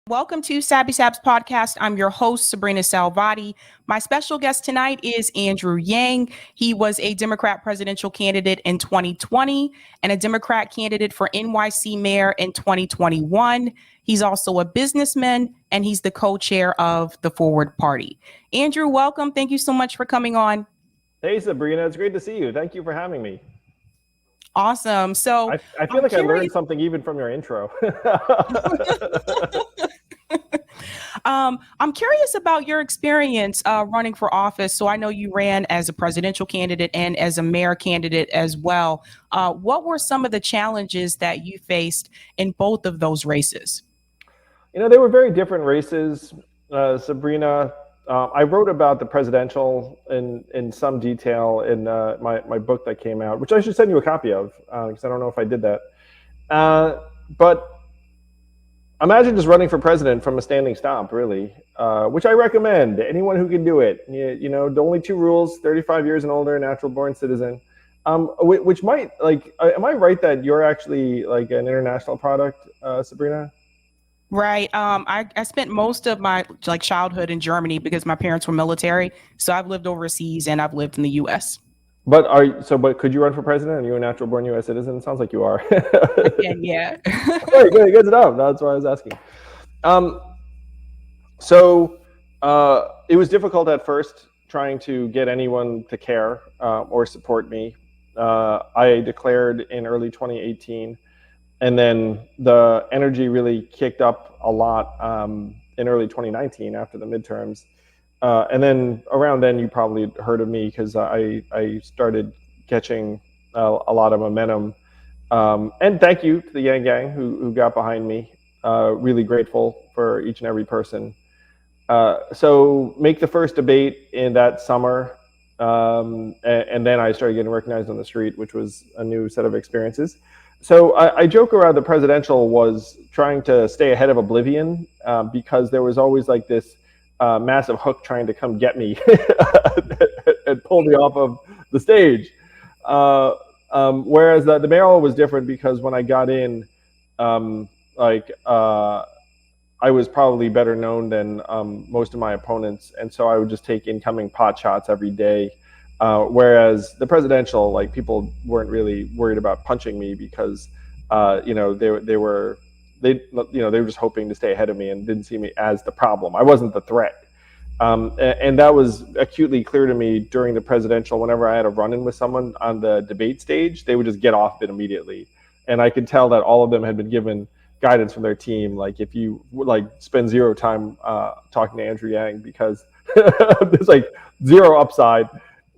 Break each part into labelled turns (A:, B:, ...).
A: Welcome to SABBY SABS podcast. I'm your host, sabrinasalvati. My special guest tonight is Andrew Yang. He was a Democrat presidential candidate in 2020 and a Democrat candidate for NYC mayor in 2021. He's also a businessman and he's the co-chair of the Forward Party. Andrew, welcome. Thank you so much for coming on.
B: Hey, Sabrina, it's great to see you. Thank you for having me.
A: Awesome. So
B: I feel like I learned something even from your intro.
A: I'm curious about your experience running for office. So I know you ran as a presidential candidate and as a mayor candidate as well. What were some of the challenges that you faced in both of those races?
B: You know, they were very different races, Sabrina. I wrote about the presidential in some detail in my book that came out, which I should send you a copy of, because I don't know if I did that. But imagine just running for president from a standing stomp, really, which I recommend to anyone who can do it. You know, the only two rules: 35 years and older, natural born citizen. Which might, like, am I right that you're actually like an international product, Sabrina?
A: Right. I spent most of my childhood in Germany because my parents were military. So I've lived overseas and I've lived in the U.S.
B: But could you run for president? Are you a natural born U.S. citizen? It sounds like you are.
A: Yeah.
B: Good enough. That's why I was asking. It was difficult at first trying to get anyone to care or support me. I declared in early 2018. And then the energy really kicked up a lot in early 2019 after the midterms. And then around then, you probably heard of me because I started catching a lot of momentum. And thank you to the Yang Gang who got behind me. Really grateful for each and every person. So make the first debate in that summer. And then I started getting recognized on the street, which was a new set of experiences. So I joke around the presidential was trying to stay ahead of oblivion because there was always like this massive hook trying to come get me and pull me off of the stage. Whereas the mayoral was different because when I got in, I was probably better known than most of my opponents. And so I would just take incoming pot shots every day. Whereas the presidential, like, people weren't really worried about punching me because, you know, they were just hoping to stay ahead of me and didn't see me as the problem. I wasn't the threat. And that was acutely clear to me during the presidential. Whenever I had a run-in with someone on the debate stage, they would just get off it immediately. And I could tell that all of them had been given guidance from their team. Like, if you spend zero time talking to Andrew Yang because there's like zero upside.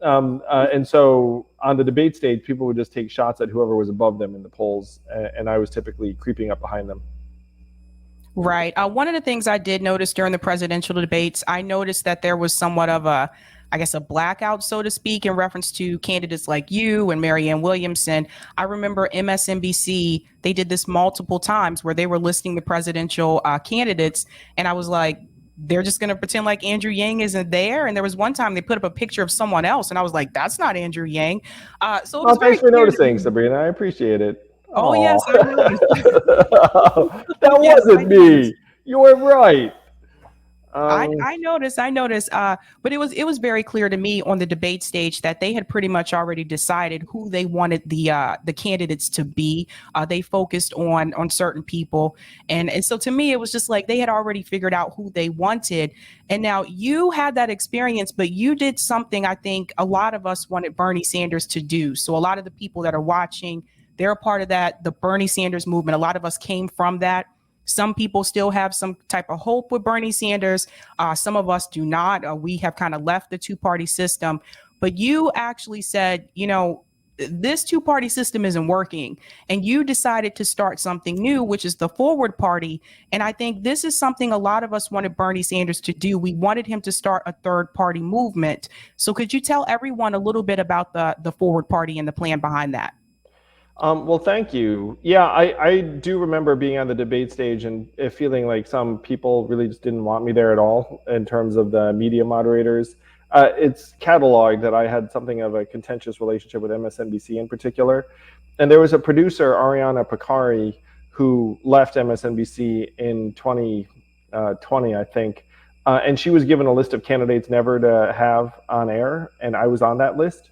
B: And so on the debate stage, people would just take shots at whoever was above them in the polls, and I was typically creeping up behind them.
A: Right. One of the things I did notice during the presidential debates, I noticed that there was somewhat of a blackout, so to speak, in reference to candidates like you and Marianne Williamson. I remember MSNBC, they did this multiple times where they were listing the presidential candidates, and I was like, they're just going to pretend like Andrew Yang isn't there. And there was one time they put up a picture of someone else, and I was like, that's not Andrew Yang. So it was
B: thanks for noticing, Sabrina. I appreciate it.
A: Oh, yes, I noticed.
B: That wasn't me. You were right.
A: I noticed, but it was very clear to me on the debate stage that they had pretty much already decided who they wanted the candidates to be. They focused on certain people, and so to me it was just like they had already figured out who they wanted. And now you had that experience, but you did something I think a lot of us wanted Bernie Sanders to do. So a lot of the people that are watching, they're a part of that, the Bernie Sanders movement. A lot of us came from that. Some people still have some type of hope with Bernie Sanders. Some of us do not. We have kind of left the two-party system. But you actually said, you know, this two-party system isn't working. And you decided to start something new, which is the Forward Party. And I think this is something a lot of us wanted Bernie Sanders to do. We wanted him to start a third-party movement. So could you tell everyone a little bit about the Forward Party and the plan behind that?
B: Well, thank you. Yeah, I do remember being on the debate stage and feeling like some people really just didn't want me there at all in terms of the media moderators. It's cataloged that I had something of a contentious relationship with MSNBC in particular. And there was a producer, Ariana Picari, who left MSNBC in 2020, I think. And she was given a list of candidates never to have on air, and I was on that list.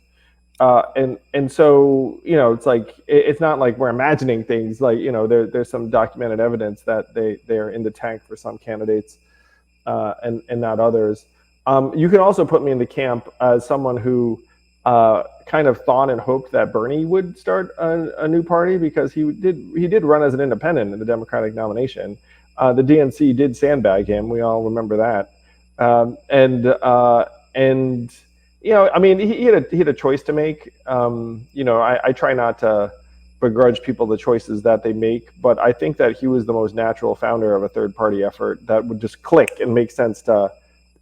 B: And so, you know, it's like, it's not like we're imagining things. Like, you know, there's some documented evidence that they're in the tank for some candidates, and not others. You can also put me in the camp as someone who kind of thought and hoped that Bernie would start a new party, because he did run as an independent in the Democratic nomination. The DNC did sandbag him. We all remember that. And you know, I mean, he had a choice to make. You know, I try not to begrudge people the choices that they make, but I think that he was the most natural founder of a third party effort that would just click and make sense to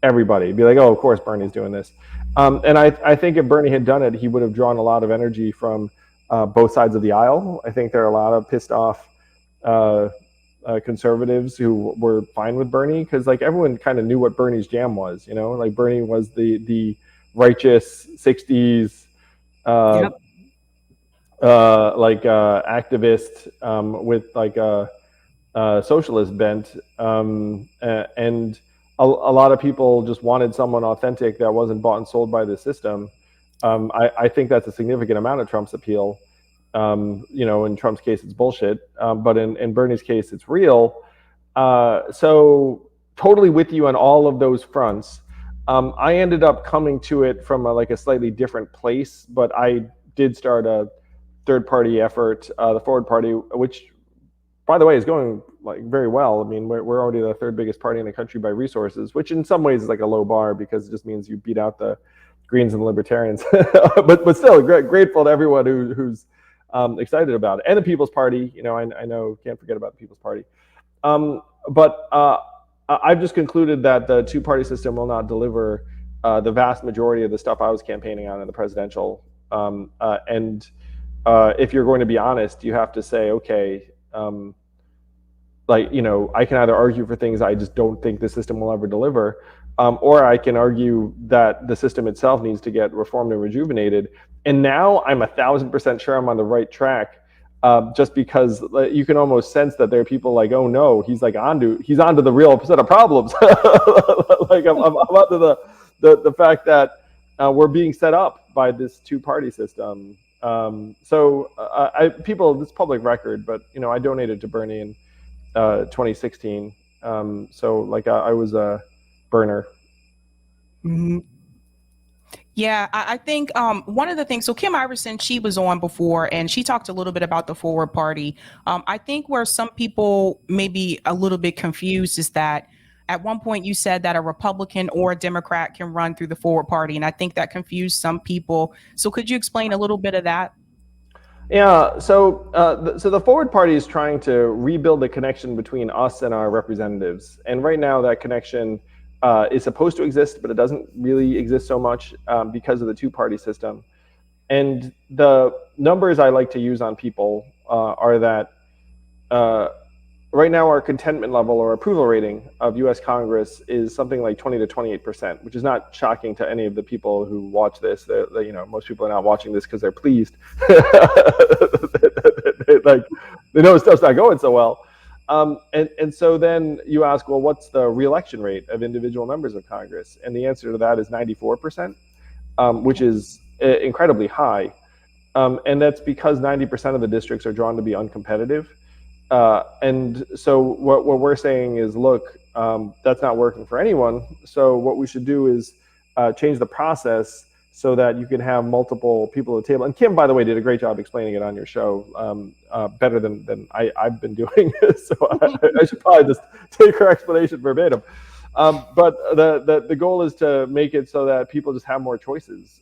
B: everybody. Be like, oh, of course Bernie's doing this. And I think if Bernie had done it, he would have drawn a lot of energy from both sides of the aisle. I think there are a lot of pissed off conservatives who were fine with Bernie, because like everyone kind of knew what Bernie's jam was. You know, like Bernie was the righteous 60s
A: Yep.
B: activist with like a socialist bent, and a lot of people just wanted someone authentic that wasn't bought and sold by the system. I think that's a significant amount of Trump's appeal. You know, in Trump's case, it's bullshit, but in Bernie's case, it's real. So totally with you on all of those fronts. I ended up coming to it from a slightly different place, but I did start a third-party effort, the Forward Party, which, by the way, is going like very well. I mean, we're already the third biggest party in the country by resources, which in some ways is like a low bar, because it just means you beat out the Greens and the Libertarians. but still, grateful to everyone who's excited about it, and the People's Party. You know, I know, can't forget about the People's Party. But I've just concluded that the two-party system will not deliver the vast majority of the stuff I was campaigning on in the presidential. And if you're going to be honest, you have to say, okay, like, you know, I can either argue for things I just don't think the system will ever deliver, or I can argue that the system itself needs to get reformed and rejuvenated. And now I'm 1,000% sure I'm on the right track. Just because you can almost sense that there are people like, oh no, he's onto the real set of problems. Like I'm onto the fact that we're being set up by this two-party system. People, this public record, but you know, I donated to Bernie in 2016. So like I was a burner.
A: Mm-hmm. Yeah, I think one of the things, so Kim Iverson, she was on before and she talked a little bit about the Forward Party. I think where some people may be a little bit confused is that at one point you said that a Republican or a Democrat can run through the Forward Party. And I think that confused some people. So could you explain a little bit of that?
B: Yeah, so the Forward Party is trying to rebuild the connection between us and our representatives. And right now that connection is supposed to exist, but it doesn't really exist so much because of the two-party system. And the numbers I like to use on people are that right now our contentment level or approval rating of U.S. Congress is something like 20 to 28%, which is not shocking to any of the people who watch this. You know, most people are not watching this because they're pleased. They know stuff's not going so well. And so then you ask, well, what's the re-election rate of individual members of Congress? And the answer to that is 94%, which is incredibly high. And that's because 90% of the districts are drawn to be uncompetitive. And so what we're saying is, look, that's not working for anyone. So what we should do is change the process so that you can have multiple people at the table. And Kim, by the way, did a great job explaining it on your show, better than I've been doing. So I should probably just take her explanation verbatim. But the goal is to make it so that people just have more choices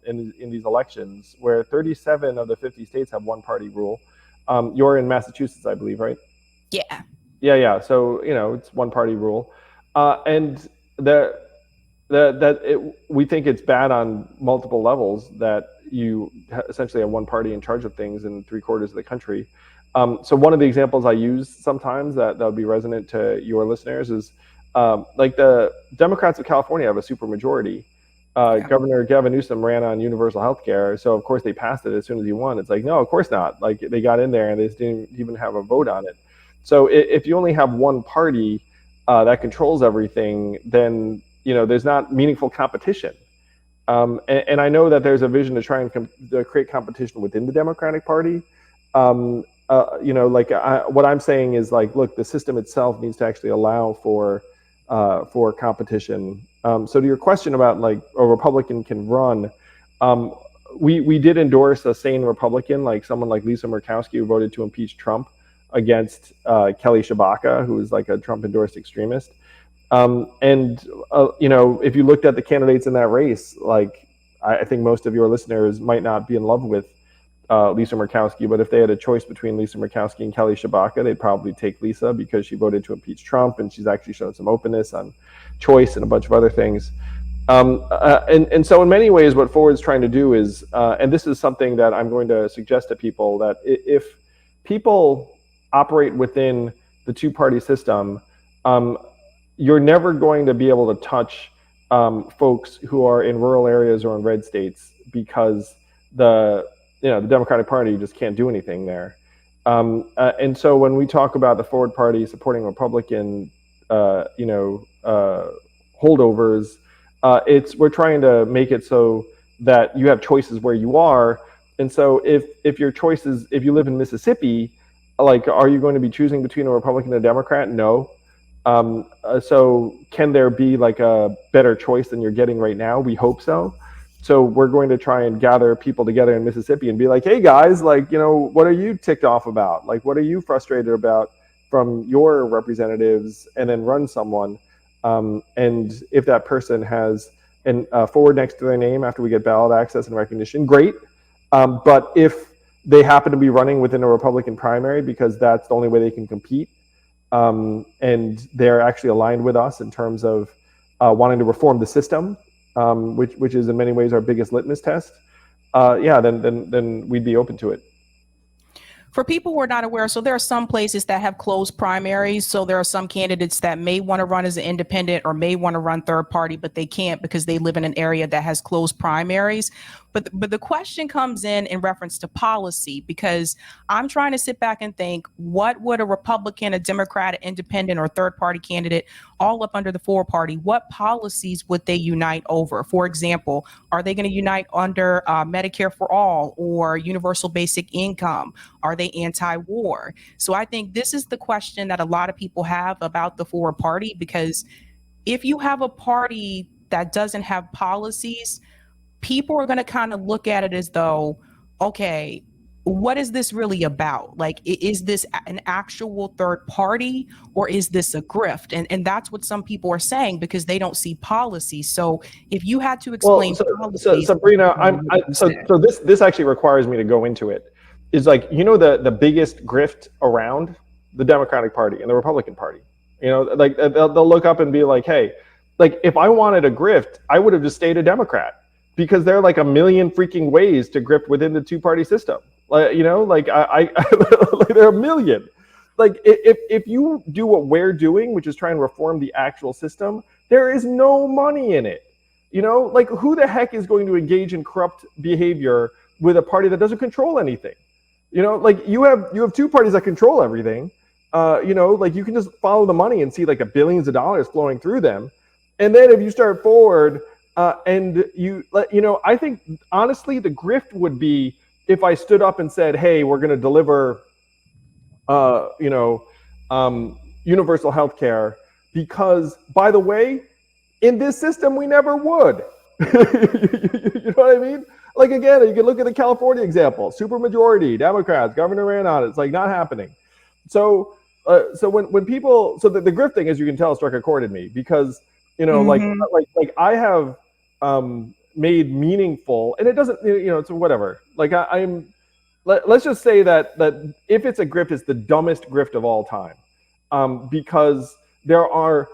B: in these elections, where 37 of the 50 states have one-party rule. You're in Massachusetts, I believe, right?
A: Yeah.
B: Yeah. So, you know, it's one-party rule. And we think it's bad on multiple levels that you essentially have one party in charge of things in 3/4 of the country. So one of the examples I use sometimes that would be resonant to your listeners is like the Democrats of California have a supermajority. Governor Gavin Newsom ran on universal health care, so of course they passed it as soon as he won. It's like, no, of course not. Like they got in there and they didn't even have a vote on it. So if you only have one party that controls everything, then there's not meaningful competition. And I know that there's a vision to try and to create competition within the Democratic Party. What I'm saying is like, look, the system itself needs to actually allow for competition. So to your question about like a Republican can run, we did endorse a sane Republican, like someone like Lisa Murkowski, who voted to impeach Trump against Kelly Shabaka, who is like a Trump endorsed extremist. If you looked at the candidates in that race, like I think most of your listeners might not be in love with Lisa Murkowski, but if they had a choice between Lisa Murkowski and Kelly Shabaka, they'd probably take Lisa because she voted to impeach Trump and she's actually shown some openness on choice and a bunch of other things. And so in many ways, what Forward's trying to do is, and this is something that I'm going to suggest to people, that if people operate within the two-party system, you're never going to be able to touch folks who are in rural areas or in red states because the Democratic Party just can't do anything there. And so when we talk about the Forward Party supporting Republican, holdovers, we're trying to make it so that you have choices where you are. And so if your choices, if you live in Mississippi, like, are you going to be choosing between a Republican and a Democrat? No. So can there be like a better choice than you're getting right now? We hope so. So we're going to try and gather people together in Mississippi and be like, hey guys, like, what are you ticked off about? Like, what are you frustrated about from your representatives? And then run someone. And if that person has a forward next to their name after we get ballot access and recognition, great. But if they happen to be running within a Republican primary because that's the only way they can compete, and they're actually aligned with us in terms of wanting to reform the system, which is in many ways our biggest litmus test, then we'd be open to it.
A: For people who are not aware, so there are some places that have closed primaries. So there are some candidates that may want to run as an independent or may want to run third party, but they can't because they live in an area that has closed primaries. But the question comes in reference to policy, because I'm trying to sit back and think, what would a Republican, a Democrat, an independent, or third party candidate, all up under the Forward Party, what policies would they unite over? For example, are they going to unite under Medicare for all or universal basic income? Are they anti-war? So I think this is the question that a lot of people have about the Forward Party, because if you have a party that doesn't have policies, people are going to kind of look at it as though, okay, what is this really about? Like, is this an actual third party or is this a grift? And that's what some people are saying because they don't see policy. So if you had to explain policies,
B: Sabrina, so this actually requires me to go into it. Is like, the biggest grift around the Democratic Party and the Republican Party. Like they'll look up and be like, hey, like if I wanted a grift, I would have just stayed a Democrat, because there are like a million freaking ways to grift within the two-party system. Like, like like there are a million. Like if you do what we're doing, which is try and reform the actual system, there is no money in it. Like who the heck is going to engage in corrupt behavior with a party that doesn't control anything? Like you have two parties that control everything. Like you can just follow the money and see like the billions of dollars flowing through them. And then if you start forward, and I think honestly the grift would be if I stood up and said, hey, we're going to deliver, universal health care, because by the way, in this system, we never would. You know what I mean? Like, again, you can look at the California example, supermajority, Democrats, governor ran on it. It's like not happening. So when people, so the grift thing, as you can tell, struck a chord in me because, like I have made meaningful, and it doesn't, it's whatever. Like let's just say that if it's a grift, it's the dumbest grift of all time, because there are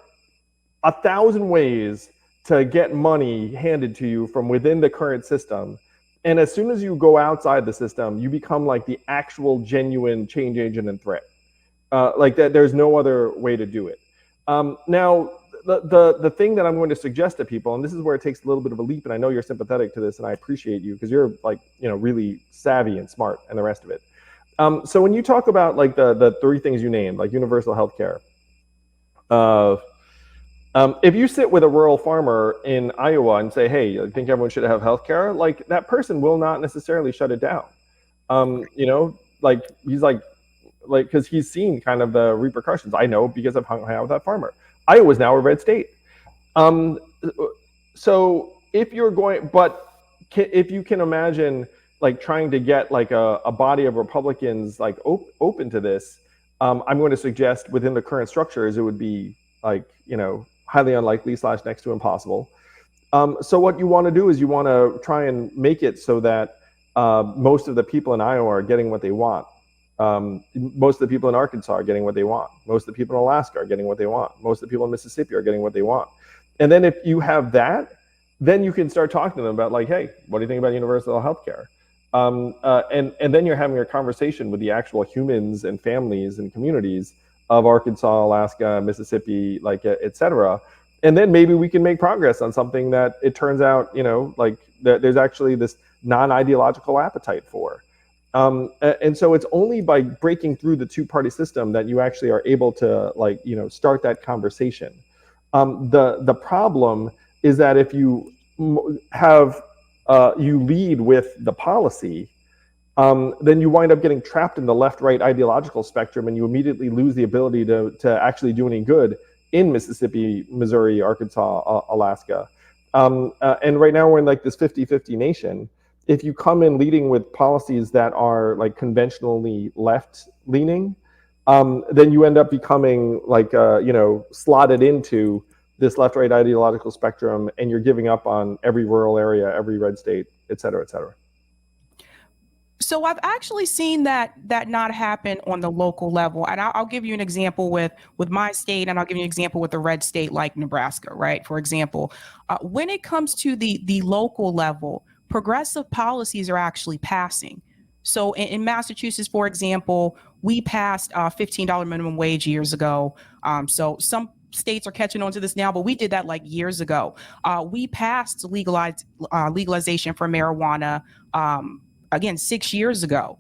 B: 1,000 ways to get money handed to you from within the current system. And as soon as you go outside the system, you become like the actual genuine change agent and threat. Like that, there's no other way to do it. Now, the thing that I'm going to suggest to people, and this is where it takes a little bit of a leap, and I know you're sympathetic to this, and I appreciate you because you're like, really savvy and smart and the rest of it. So when you talk about like the three things you named, like universal health care, if you sit with a rural farmer in Iowa and say, hey, I think everyone should have health care, like that person will not necessarily shut it down. You know, like he's like, because he's seen kind of the repercussions. I know because I've hung out with that farmer. Iowa's now a red state. So if you're going, but if you can imagine like trying to get like a body of Republicans like open to this, I'm going to suggest within the current structures, it would be like, you know, highly unlikely / next to impossible. So what you want to do is you want to try and make it so that most of the people in Iowa are getting what they want. Most of the people in Arkansas are getting what they want. Most of the people in Alaska are getting what they want. Most of the people in Mississippi are getting what they want. And then if you have that, then you can start talking to them about like, hey, what do you think about universal health care? And then you're having a conversation with the actual humans and families and communities of Arkansas, Alaska, Mississippi, like et cetera. And then maybe we can make progress on something that it turns out, you know, like there's actually this non-ideological appetite for. And so it's only by breaking through the two-party system that you actually are able to, like, you know, start that conversation. The problem is that if you have you lead with the policy, then you wind up getting trapped in the left-right ideological spectrum, and you immediately lose the ability to actually do any good in Mississippi, Missouri, Arkansas, Alaska. And right now we're in like this 50-50 nation. If you come in leading with policies that are like conventionally left-leaning, then you end up becoming like, you know, slotted into this left-right ideological spectrum, and you're giving up on every rural area, every red state, et cetera, et cetera.
A: So I've actually seen that not happen on the local level, and I'll give you an example with my state, and I'll give you an example with a red state like Nebraska, right? For example, when it comes to the local level, progressive policies are actually passing. So in Massachusetts, for example, we passed $15 minimum wage years ago. So some states are catching on to this now, but we did that like years ago. We passed legalization for marijuana. Again, 6 years ago.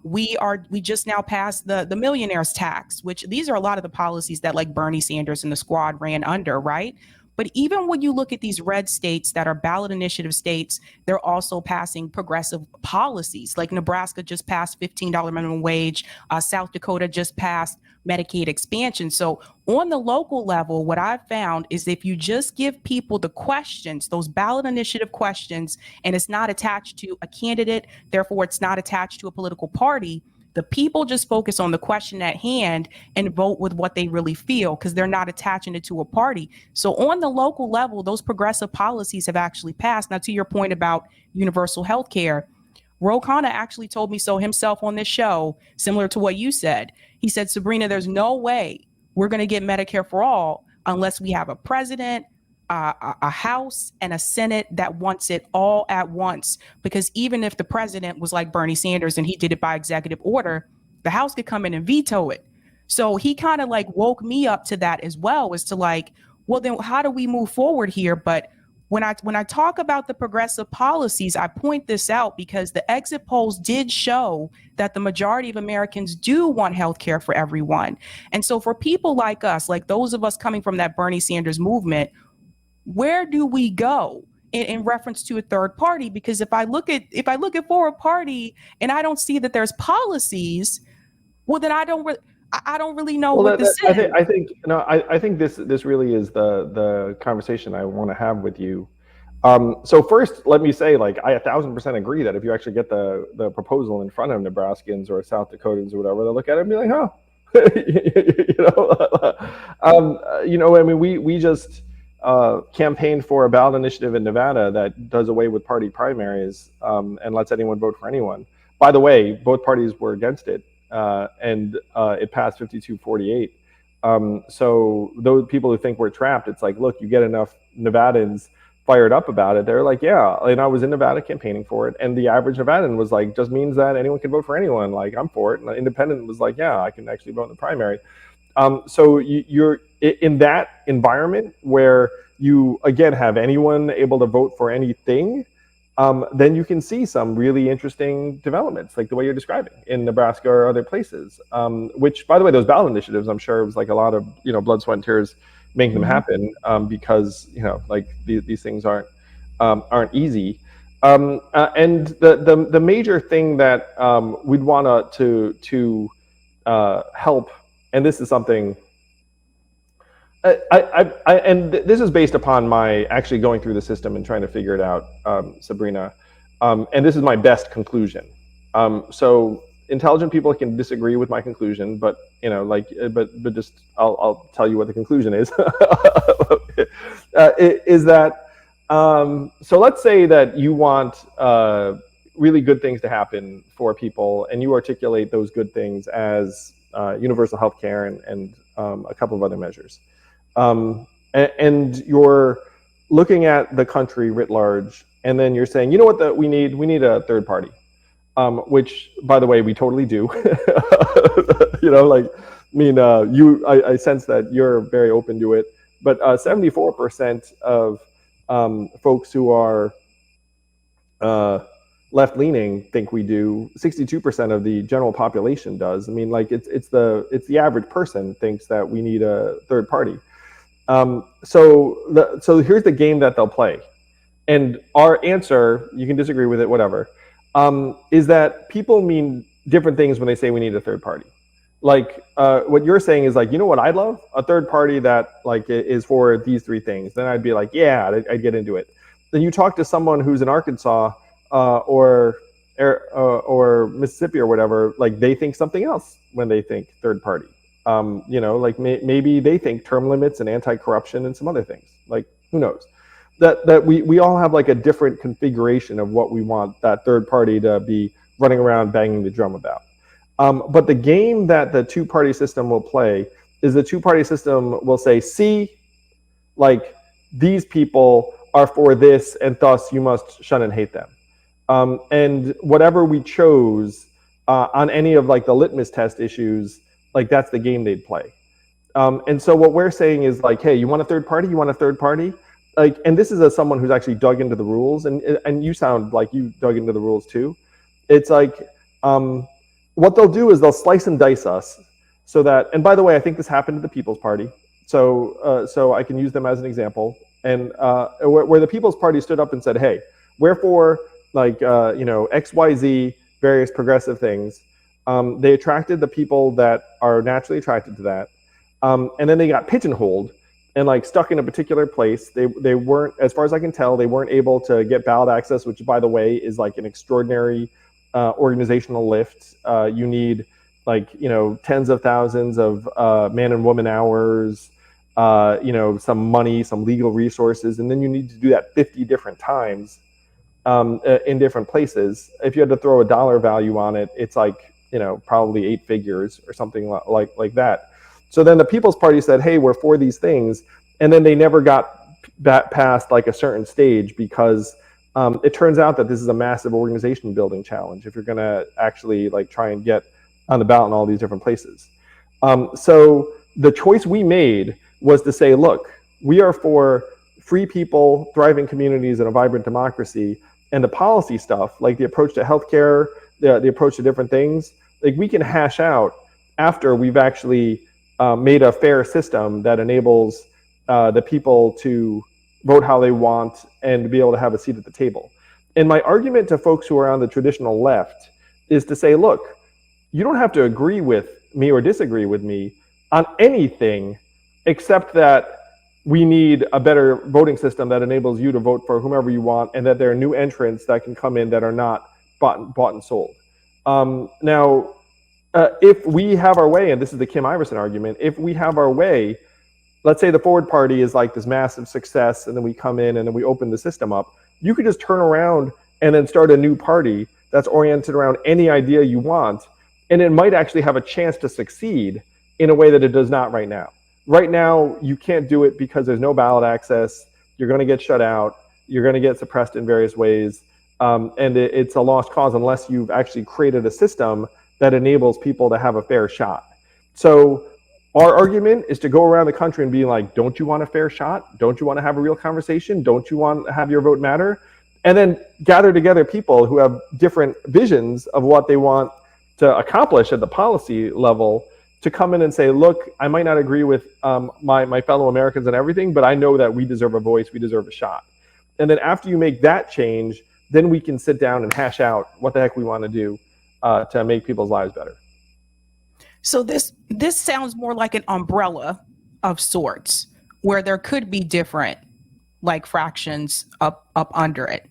A: We just now passed the millionaires tax, which these are a lot of the policies that like Bernie Sanders and the squad ran under, right? But even when you look at these red states that are ballot initiative states, they're also passing progressive policies. Like Nebraska just passed $15 minimum wage. South Dakota just passed Medicaid expansion. So on the local level, what I've found is if you just give people the questions, those ballot initiative questions, and it's not attached to a candidate, therefore it's not attached to a political party, the people just focus on the question at hand and vote with what they really feel because they're not attaching it to a party. So on the local level, those progressive policies have actually passed. Now, to your point about universal health care, Ro Khanna actually told me so himself on this show, similar to what you said. He said, Sabrina, there's no way we're going to get Medicare for all unless we have a president, a House, and a Senate that wants it all at once. Because even if the president was like Bernie Sanders and he did it by executive order, the House could come in and veto it. So he kind of like woke me up to that as well, as to like, well, then how do we move forward here? But when I talk about the progressive policies, I point this out because the exit polls did show that the majority of Americans do want health care for everyone. And so for people like us, like those of us coming from that Bernie Sanders movement, where do we go in reference to a third party? Because if I look at forward party and I don't see that there's policies, well, then I don't really know what this is.
B: I think this really is the conversation I want to have with you. So first, let me say, like, I 1,000% agree that if you actually get the proposal in front of Nebraskans or South Dakotans or whatever, they'll look at it and be like, oh, I mean, we just campaigned for a ballot initiative in Nevada that does away with party primaries and lets anyone vote for anyone. By the way, both parties were against it, and it passed 52-48. So those people who think we're trapped, it's like, look, you get enough Nevadans fired up about it, they're like, yeah. And I was in Nevada campaigning for it, and the average Nevadan was like, just means that anyone can vote for anyone. Like, I'm for it. And the independent was like, yeah, I can actually vote in the primary. So you're in that environment where you, again, have anyone able to vote for anything. then you can see some really interesting developments, like the way you're describing in Nebraska or other places. Which, by the way, those ballot initiatives, I'm sure it was like a lot of blood, sweat, and tears making them happen, because like these things aren't easy. And the major thing that we'd want to help, and this is something. And this is based upon my actually going through the system and trying to figure it out, Sabrina. And this is my best conclusion. So intelligent people can disagree with my conclusion, but but just I'll tell you what the conclusion is. Is that so? Let's say that you want really good things to happen for people, and you articulate those good things as universal health care and a couple of other measures. And you're looking at the country writ large, and then you're saying, you know what, we need a third party, which, by the way, we totally do. I sense that you're very open to it, but 74% of folks who are left-leaning think we do. 62% of the general population does. I mean, like it's the average person thinks that we need a third party. So here's the game that they'll play, and our answer, you can disagree with it, whatever, is that people mean different things when they say we need a third party. Like what you're saying is like, you know what I'd love? A third party that like is for these three things. Then I'd be like, yeah, I'd get into it. Then you talk to someone who's in Arkansas or Mississippi or whatever, like they think something else when they think third party. Like maybe they think term limits and anti-corruption and some other things. Like who knows? That we all have like a different configuration of what we want that third party to be running around banging the drum about. But the game that the two-party system will play is the two-party system will say, see, like these people are for this, and thus you must shun and hate them. And whatever we chose on any of like the litmus test issues, like that's the game they'd play. And so what we're saying is like, hey, you want a third party? You want a third party? Like, and this is as someone who's actually dug into the rules, and you sound like you dug into the rules too. It's like, what they'll do is they'll slice and dice us so that, and by the way, I think this happened to the People's Party. So I can use them as an example. And where the People's Party stood up and said, hey, wherefore, like, XYZ, various progressive things, they attracted the people that are naturally attracted to that. And then they got pigeonholed and like stuck in a particular place. They weren't, as far as I can tell, they weren't able to get ballot access, which by the way is like an extraordinary organizational lift. You need like, tens of thousands of man and woman hours, some money, some legal resources, and then you need to do that 50 different times in different places. If you had to throw a dollar value on it, it's like, probably 8 figures or something like that. So then the People's Party said, hey, we're for these things. And then they never got past like a certain stage because it turns out that this is a massive organization building challenge if you're going to actually like try and get on the ballot in all these different places. So the choice we made was to say, look, we are for free people, thriving communities, and a vibrant democracy. And the policy stuff, like the approach to healthcare, the approach to different things, like we can hash out after we've actually made a fair system that enables the people to vote how they want and to be able to have a seat at the table. And my argument to folks who are on the traditional left is to say, look, you don't have to agree with me or disagree with me on anything except that we need a better voting system that enables you to vote for whomever you want, and that there are new entrants that can come in that are not bought and sold. Now, if we have our way, and this is the Kim Iverson argument, if we have our way, let's say the Forward Party is like this massive success, and then we come in and then we open the system up, you could just turn around and then start a new party that's oriented around any idea you want, and it might actually have a chance to succeed in a way that it does not right now. Right now, you can't do it because there's no ballot access. You're going to get shut out. You're going to get suppressed in various ways. And it's a lost cause unless you've actually created a system that enables people to have a fair shot. So our argument is to go around the country and be like, don't you want a fair shot? Don't you want to have a real conversation? Don't you want to have your vote matter? and then gather together people who have different visions of what they want to accomplish at the policy level, to come in and say, look, I might not agree with my fellow Americans and everything, but I know that we deserve a voice, we deserve a shot. And then after you make that change, then we can sit down and hash out what the heck we want to do to make people's lives better.
A: So this sounds more like an umbrella of sorts, where there could be different like fractions up under it.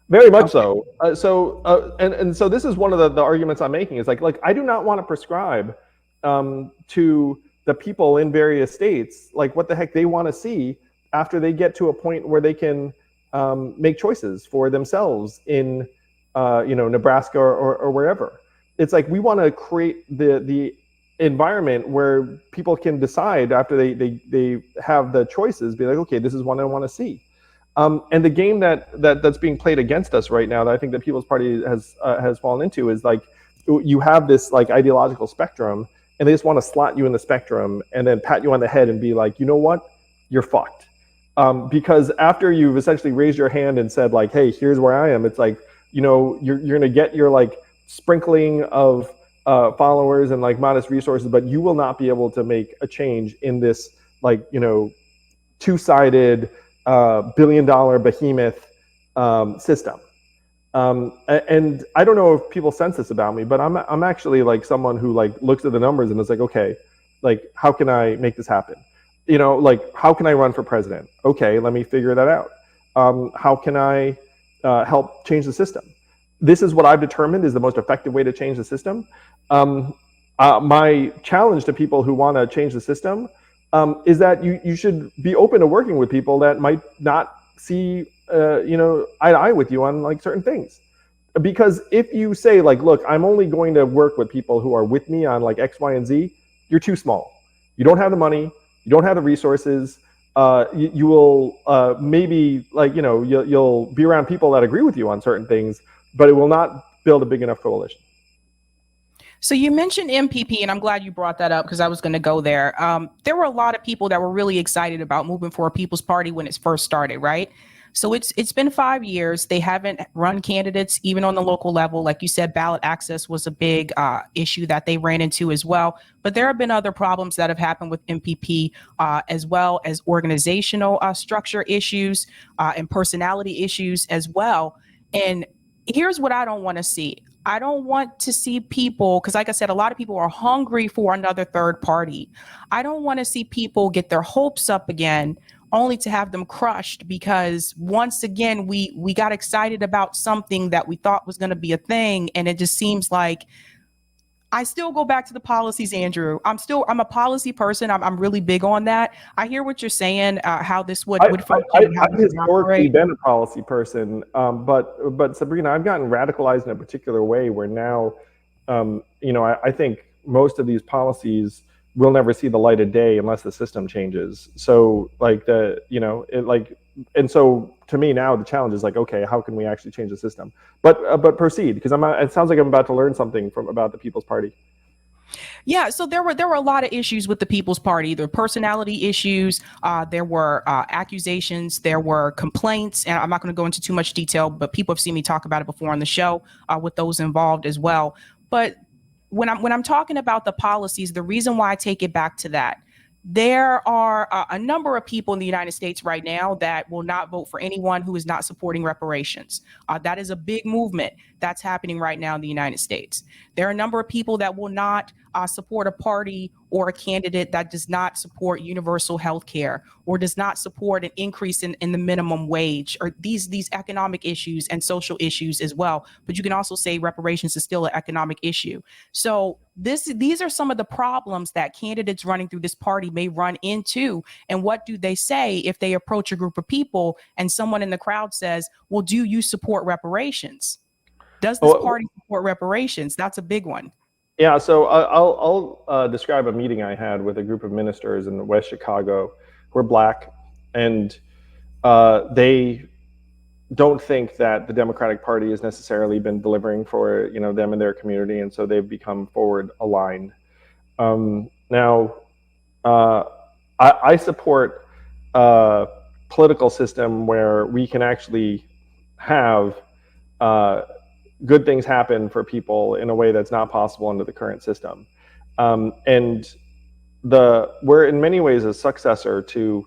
B: Very much so. And so this is one of the arguments I'm making, is like I do not want to prescribe to the people in various states like what the heck they want to see after they get to a point where they can make choices for themselves in Nebraska or wherever. It's like we want to create the environment where people can decide after they have the choices, be like, okay, this is what I want to see. And the game that's being played against us right now, that I think the People's Party has fallen into, is like you have this like ideological spectrum, and they just want to slot you in the spectrum and then pat you on the head and be like, you know what, you're fucked. Because after you've essentially raised your hand and said like, hey, here's where I am, it's like, you're going to get your like sprinkling of followers and like modest resources, but you will not be able to make a change in this like two-sided billion-dollar behemoth system. And I don't know if people sense this about me, but I'm actually like someone who like looks at the numbers and is like, okay, like how can I make this happen? Like how can I run for president? Okay, let me figure that out. How can I help change the system? This is what I've determined is the most effective way to change the system. My challenge to people who want to change the system is that you should be open to working with people that might not see eye to eye with you on like certain things. Because if you say like, look, I'm only going to work with people who are with me on like X, Y, and Z, you're too small. You don't have the money, you don't have the resources. You will maybe like you'll be around people that agree with you on certain things, but it will not build a big enough coalition.
A: So you mentioned MPP, and I'm glad you brought that up because I was going to go there. There were a lot of people that were really excited about moving for a People's Party when it first started, right? So it's been 5 years. They haven't run candidates even on the local level. Like you said, ballot access was a big issue that they ran into as well. But there have been other problems that have happened with MPP, as well as organizational structure issues and personality issues as well. And here's what I don't want to see. I don't want to see people, because like I said, a lot of people are hungry for another third party. I don't want to see people get their hopes up again only to have them crushed because once again, we got excited about something that we thought was going to be a thing. And it just seems like I still go back to the policies, Andrew. I'm a policy person. I'm really big on that. I hear what you're saying, how this would function.
B: I've historically been a policy person, but Sabrina, I've gotten radicalized in a particular way where now, I think most of these policies will never see the light of day unless the system changes. So and so to me now the challenge is like, okay, how can we actually change the system? But proceed, because it sounds like I'm about to learn something about the People's Party.
A: Yeah, so there were a lot of issues with the People's Party. There were personality issues, there were accusations, there were complaints, and I'm not going to go into too much detail, but people have seen me talk about it before on the show with those involved as well. But when I'm talking about the policies, the reason why I take it back to that, there are a number of people in the United States right now that will not vote for anyone who is not supporting reparations. That is a big movement that's happening right now in the United States. There are a number of people that will not support a party or a candidate that does not support universal health care or does not support an increase in the minimum wage or these economic issues and social issues as well. But you can also say reparations is still an economic issue. So these are some of the problems that candidates running through this party may run into. And what do they say if they approach a group of people and someone in the crowd says, well, do you support reparations? Does this party support reparations? That's a big one.
B: Yeah, so I'll describe a meeting I had with a group of ministers in West Chicago who are Black, and they don't think that the Democratic Party has necessarily been delivering for them and their community, and so they've become forward aligned. Now, I support a political system where we can actually have good things happen for people in a way that's not possible under the current system. And we're in many ways a successor to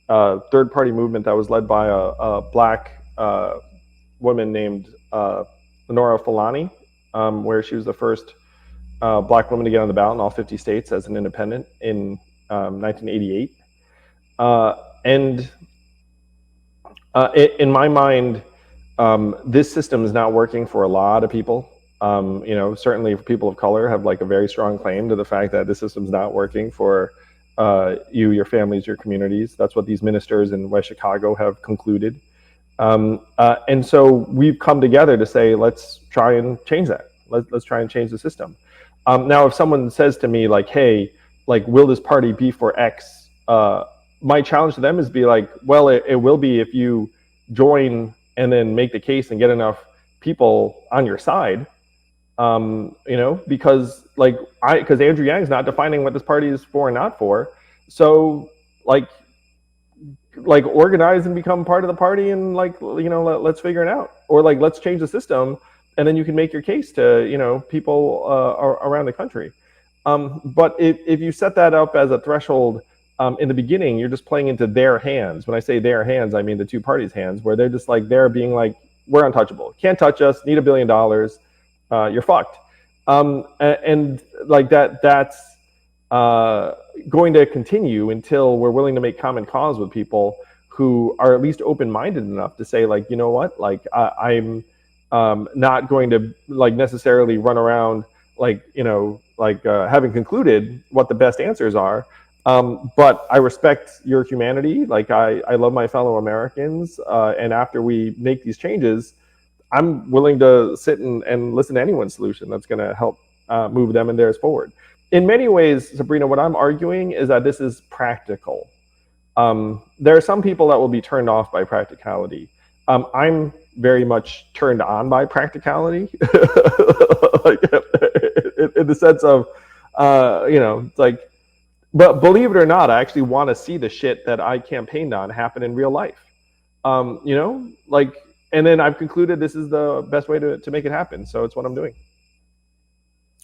B: a third-party movement that was led by a black woman named Lenora Fulani, where she was the first black woman to get on the ballot in all 50 states as an independent in 1988. And in my mind, this system is not working for a lot of people. Certainly for people of color have like a very strong claim to the fact that this system's not working for you, your families, your communities. That's what these ministers in West Chicago have concluded. And so we've come together to say, let's try and change that. Let's try and change the system. Now, if someone says to me like, hey, like, will this party be for X? My challenge to them is be like, well, it will be if you join and then make the case and get enough people on your side. Because Andrew Yang's not defining what this party is for and not for. So like organize and become part of the party and let's figure it out, or like, let's change the system. And then you can make your case to, people around the country. But if you set that up as a threshold in the beginning, you're just playing into their hands. When I say their hands, I mean the two parties' hands, where they're just like, they're being like, we're untouchable. Can't touch us, need $1 billion. You're fucked. And like that's going to continue until we're willing to make common cause with people who are at least open-minded enough to say, like, you know what, like I'm not going to like necessarily run around having concluded what the best answers are. But I respect your humanity. Like I love my fellow Americans. And after we make these changes, I'm willing to sit and listen to anyone's solution that's going to help move them and theirs forward. In many ways, Sabrina, what I'm arguing is that this is practical. There are some people that will be turned off by practicality. I'm very much turned on by practicality, like, in the sense of, it's like, but believe it or not, I actually want to see the shit that I campaigned on happen in real life. And then I've concluded this is the best way to make it happen. So it's what I'm doing.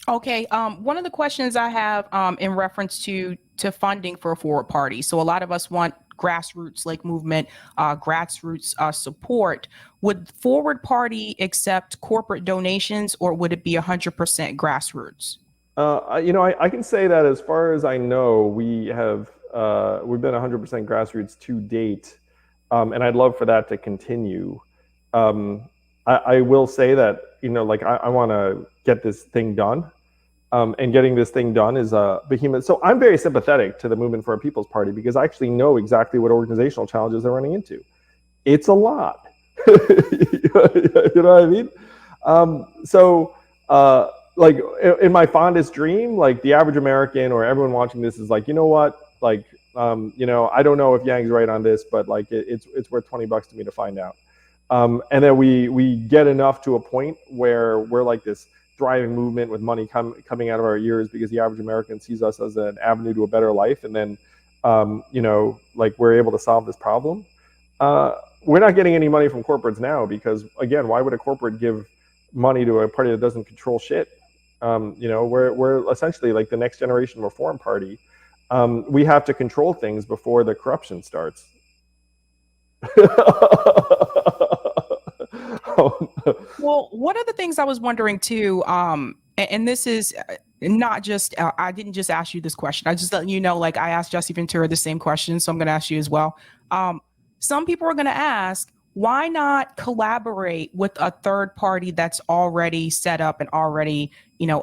A: Okay. One of the questions I have in reference to funding for a forward party. So a lot of us want grassroots like movement, grassroots support. Would Forward Party accept corporate donations, or would it be 100% grassroots?
B: I can say that as far as I know, we've been 100% grassroots to date, and I'd love for that to continue. I will say that, I want to get this thing done, and getting this thing done is a behemoth. So I'm very sympathetic to the Movement for a People's Party because I actually know exactly what organizational challenges they're running into. It's a lot. You know what I mean? Like in my fondest dream, like the average American or everyone watching this is like, you know what? Like, I don't know if Yang's right on this, but like it's worth $20 to me to find out. And then we get enough to a point where we're like this thriving movement with money coming out of our ears because the average American sees us as an avenue to a better life. And then, we're able to solve this problem. We're not getting any money from corporates now because, again, why would a corporate give money to a party that doesn't control shit? We're essentially like the next generation reform party. We have to control things before the corruption starts.
A: Well, one of the things I was wondering too, and this is not just, I didn't just ask you this question. I just letting you know, like I asked Jesse Ventura the same question, so I'm going to ask you as well. Some people are going to ask, why not collaborate with a third party that's already set up and already,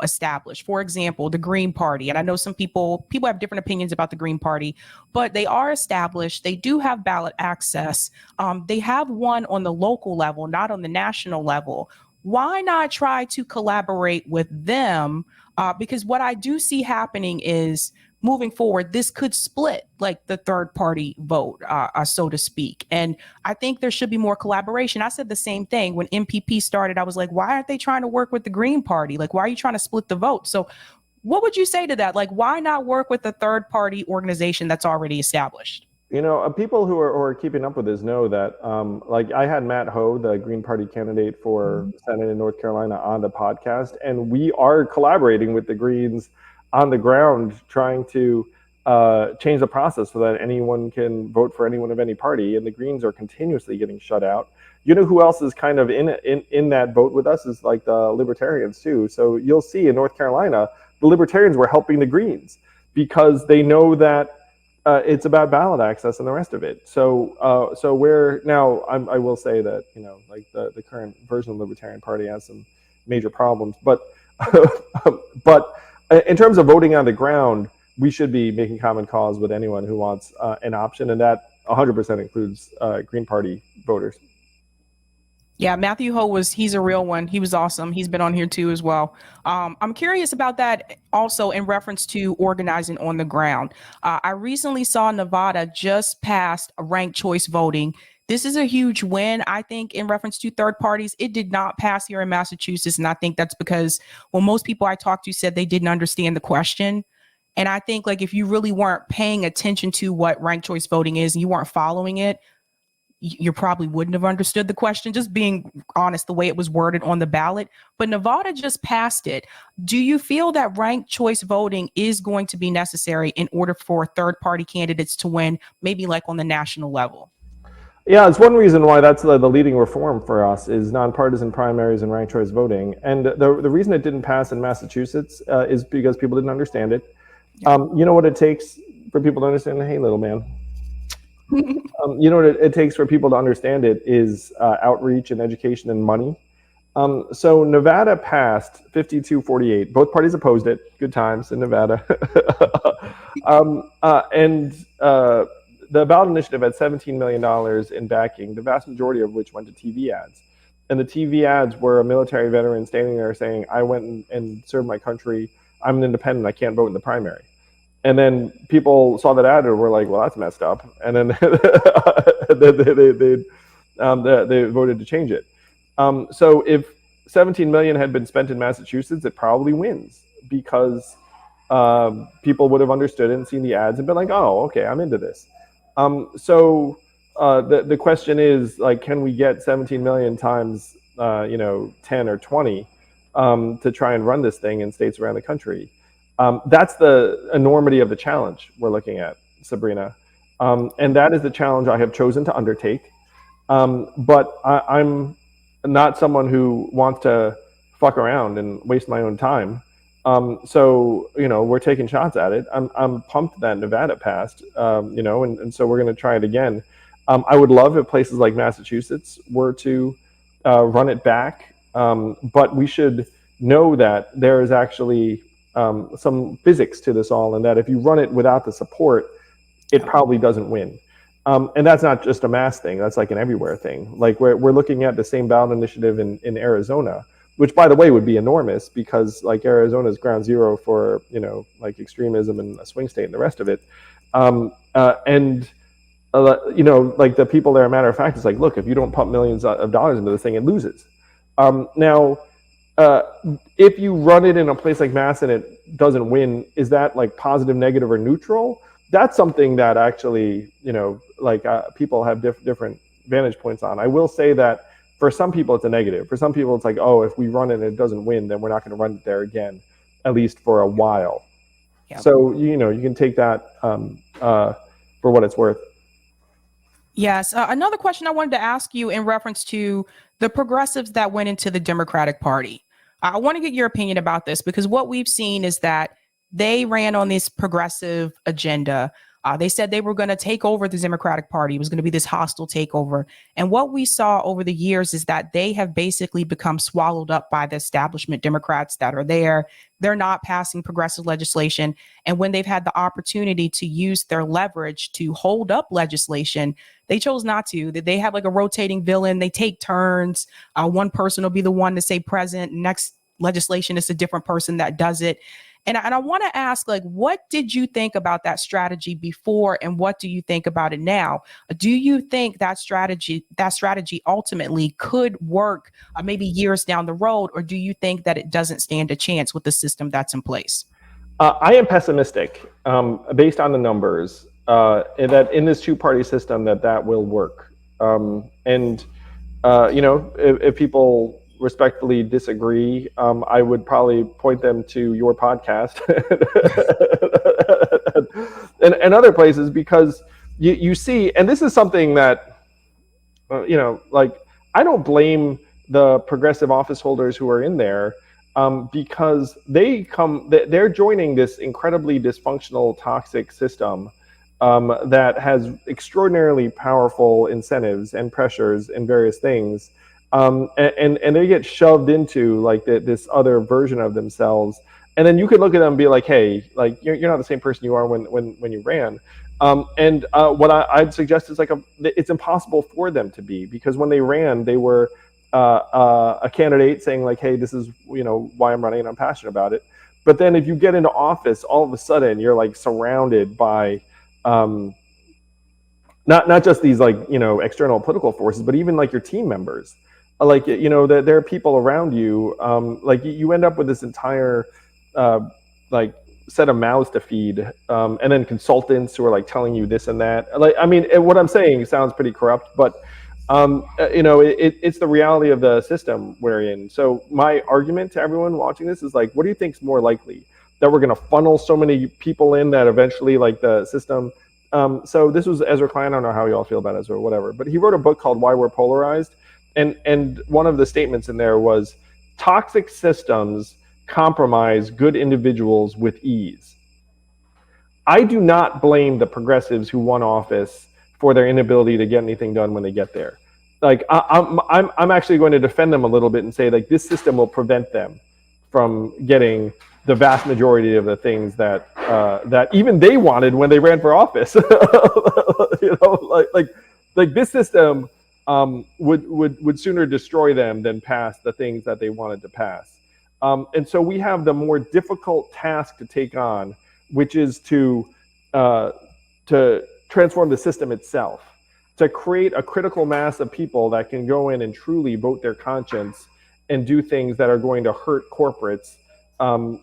A: established? For example, the Green Party. And I know some people have different opinions about the Green Party, but they are established. They do have ballot access. They have one on the local level, not on the national level. Why not try to collaborate with them? Because what I do see happening is, moving forward, this could split like the third party vote, so to speak. And I think there should be more collaboration. I said the same thing when MPP started. I was like, why aren't they trying to work with the Green Party? Like, why are you trying to split the vote? So what would you say to that? Like, why not work with a third party organization that's already established?
B: People who are keeping up with this know that, like, I had Matt Ho, the Green Party candidate for Senate in North Carolina, on the podcast, and we are collaborating with the Greens on the ground, trying to change the process so that anyone can vote for anyone of any party. And the Greens are continuously getting shut out. You know who else is kind of in that boat with us is like the Libertarians too. So you'll see in North Carolina, the Libertarians were helping the Greens because they know that it's about ballot access and the rest of it. So we're now. I will say that like the current version of the Libertarian Party has some major problems, but but in terms of voting on the ground, we should be making common cause with anyone who wants an option, and that 100% includes Green Party voters.
A: Yeah, Matthew Ho he's a real one. He was awesome. He's been on here too as well. I'm curious about that also in reference to organizing on the ground. I recently saw Nevada just passed ranked choice voting. This is a huge win, I think, in reference to third parties. It did not pass here in Massachusetts. And I think that's because, well, most people I talked to said they didn't understand the question. And I think like if you really weren't paying attention to what ranked choice voting is and you weren't following it, you probably wouldn't have understood the question, just being honest, the way it was worded on the ballot. But Nevada just passed it. Do you feel that ranked choice voting is going to be necessary in order for third party candidates to win, maybe like on the national level?
B: Yeah, it's one reason why that's the leading reform for us is nonpartisan primaries and ranked choice voting. And the reason it didn't pass in Massachusetts is because people didn't understand it. You know what it takes for people to understand? Hey, little man. You know what it takes for people to understand it is outreach and education and money. So Nevada passed 52-48. Both parties opposed it. Good times in Nevada. And the ballot initiative had $17 million in backing, the vast majority of which went to TV ads. And the TV ads were a military veteran standing there saying, I went and served my country. I'm an independent. I can't vote in the primary. And then people saw that ad and were like, well, that's messed up. And then they voted to change it. So if 17 million had been spent in Massachusetts, it probably wins because people would have understood it and seen the ads and been like, oh, okay, I'm into this. So the question is, like, can we get 17 million times 10 or 20 to try and run this thing in states around the country? That's the enormity of the challenge we're looking at, Sabrina. And that is the challenge I have chosen to undertake. But I'm not someone who wants to fuck around and waste my own time. So we're taking shots at it. I'm pumped that Nevada passed, and so we're going to try it again. I would love if places like Massachusetts were to run it back, but we should know that there is actually some physics to this all, and that if you run it without the support, it probably doesn't win. And that's not just a mass thing. That's like an everywhere thing. Like we're looking at the same ballot initiative in Arizona, which, by the way, would be enormous because like Arizona is ground zero for like extremism and a swing state and the rest of it. Like the people there, matter of fact, is like, look, if you don't pump millions of dollars into this thing, it loses. Now, if you run it in a place like Mass and it doesn't win, is that like positive, negative, or neutral? That's something that actually, people have different vantage points on. I will say that for some people it's a negative. For some people it's like, oh, if we run it and it doesn't win, then we're not going to run it there again, at least for a while. Yep. So, you can take that for what it's worth.
A: Yes. Another question I wanted to ask you in reference to the progressives that went into the Democratic Party. I want to get your opinion about this because what we've seen is that they ran on this progressive agenda. They said they were going to take over the Democratic Party. It was going to be this hostile takeover. And what we saw over the years is that they have basically become swallowed up by the establishment Democrats that are there. They're not passing progressive legislation. And when they've had the opportunity to use their leverage to hold up legislation, they chose not to. They have like a rotating villain. They take turns. One person will be the one to say present. Next legislation is a different person that does it. And I want to ask, like, what did you think about that strategy before, and what do you think about it now? Do you think that strategy ultimately could work maybe years down the road, or do you think that it doesn't stand a chance with the system that's in place?
B: I am pessimistic based on the numbers. and that in this two-party system that will work. And if people respectfully disagree, I would probably point them to your podcast and other places, because you see, and this is something that, like, I don't blame the progressive office holders who are in there, because they're joining this incredibly dysfunctional, toxic system that has extraordinarily powerful incentives and pressures and various things, and they get shoved into like this other version of themselves. And then you could look at them and be like, hey, like you're not the same person you are when you ran. And what I'd suggest is it's impossible for them to be, because when they ran, they were a candidate saying like, hey, this is why I'm running and I'm passionate about it. But then if you get into office, all of a sudden you're like surrounded by not just these external political forces, but even like your team members. There are people around you. You end up with this entire set of mouths to feed, and then consultants who are like telling you this and that. What I'm saying sounds pretty corrupt, but it's the reality of the system we're in. So my argument to everyone watching this is like, what do you think is more likely? That we're going to funnel so many people in that eventually like the system. So this was Ezra Klein. I don't know how you all feel about Ezra or whatever, but he wrote a book called Why We're Polarized. And one of the statements in there was, toxic systems compromise good individuals with ease. I do not blame the progressives who won office for their inability to get anything done when they get there. Like I'm actually going to defend them a little bit and say like this system will prevent them from getting the vast majority of the things that that even they wanted when they ran for office. Like this system would sooner destroy them than pass the things that they wanted to pass. And so we have the more difficult task to take on, which is to transform the system itself, to create a critical mass of people that can go in and truly vote their conscience and do things that are going to hurt corporates, in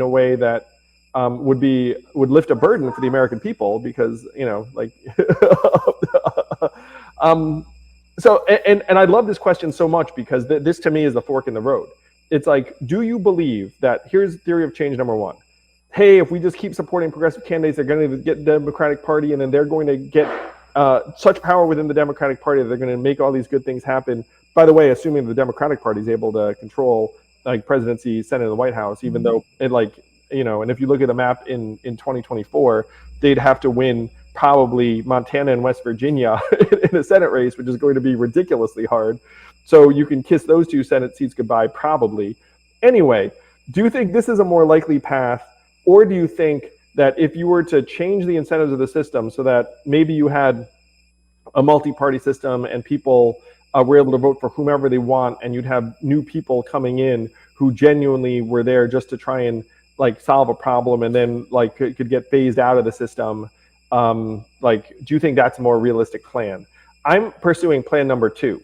B: a way that would lift a burden for the American people, because so I love this question so much, because this to me is the fork in the road. It's like, do you believe that, here's theory of change number one. Hey, if we just keep supporting progressive candidates, they're going to get the Democratic Party, and then they're going to get such power within the Democratic Party that they're going to make all these good things happen. By the way, assuming the Democratic Party is able to control like presidency, Senate, and the White House, even though it and if you look at the map in 2024, they'd have to win probably Montana and West Virginia in a Senate race, which is going to be ridiculously hard. So you can kiss those two Senate seats goodbye, probably. Anyway, do you think this is a more likely path, or do you think that if you were to change the incentives of the system so that maybe you had a multi-party system and people were able to vote for whomever they want, and you'd have new people coming in who genuinely were there just to try and like solve a problem, and then like could get phased out of the system? Do you think that's a more realistic plan? I'm pursuing plan number two.